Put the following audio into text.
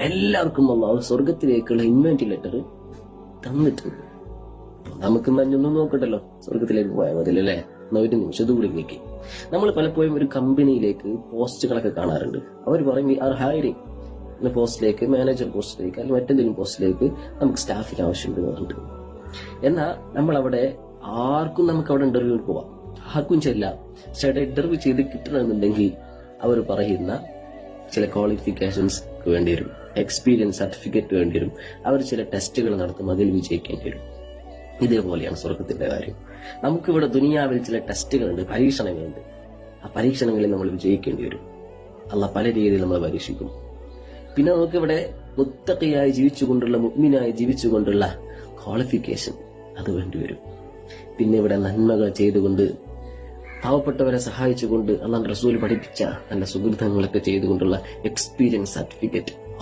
എല്ലാവർക്കും അള്ളാഹു സ്വർഗത്തിലേക്കുള്ള invite letter തന്നിട്ടുണ്ട്. നമുക്ക് മഞ്ഞൊന്നും നോക്കട്ടല്ലോ, സ്വർഗത്തിലേക്ക് പോയാൽ മതി അല്ലേ? ഒരു നിമിഷം കൂടി നീക്കി. നമ്മൾ പലപ്പോഴും ഒരു കമ്പനിയിലേക്ക് പോസ്റ്റുകളൊക്കെ കാണാറുണ്ട്. അവർ പറയും വി ആർ ഹയറിംഗ് എന്ന പോസ്റ്റിലേക്ക്, മാനേജർ പോസ്റ്റിലേക്ക് അല്ലെങ്കിൽ മറ്റെന്തെങ്കിലും പോസ്റ്റിലേക്ക് നമുക്ക് സ്റ്റാഫിന് ആവശ്യമുണ്ട് എന്ന് പറഞ്ഞിട്ട്. എന്നാൽ നമ്മളവിടെ നമുക്ക് അവിടെ ഇന്റർവ്യൂ പോവാം, ആർക്കും ചെല്ലാം. പക്ഷെ അവിടെ ഇന്റർവ്യൂ ചെയ്ത് കിട്ടണമെന്നുണ്ടെങ്കിൽ അവർ പറയുന്ന ചില ക്വാളിഫിക്കേഷൻസ് വേണ്ടി വരും, എക്സ്പീരിയൻസ് സർട്ടിഫിക്കറ്റ് വേണ്ടി വരും, അവർ ചില ടെസ്റ്റുകൾ നടത്തും, അതിൽ വിജയിക്കേണ്ടി വരും. ഇതേപോലെയാണ് സ്വർഗത്തിന്റെ കാര്യം. നമുക്കിവിടെ ദുനിയാവിൽ ചില ടെസ്റ്റുകളുണ്ട്, പരീക്ഷണങ്ങളുണ്ട്. ആ പരീക്ഷണങ്ങളിൽ നമ്മൾ വിജയിക്കേണ്ടി വരും. അള്ളാഹ് പല രീതിയിൽ നമ്മൾ പരീക്ഷിക്കും. പിന്നെ നമുക്കിവിടെ മുത്തഖിയായി ജീവിച്ചുകൊണ്ടുള്ള, മുഅ്മിനായി ജീവിച്ചുകൊണ്ടുള്ള ക്വാളിഫിക്കേഷൻ അത് വേണ്ടി വരും. പിന്നെ ഇവിടെ നന്മകൾ ചെയ്തുകൊണ്ട്, പാവപ്പെട്ടവരെ സഹായിച്ചുകൊണ്ട്, അള്ളാഹുവിന്റെ റസൂൽ പഠിപ്പിച്ച നല്ല സുഹൃത്തുക്കളൊക്കെ ചെയ്തുകൊണ്ടുള്ള എക്സ്പീരിയൻസ് സർട്ടിഫിക്കറ്റ്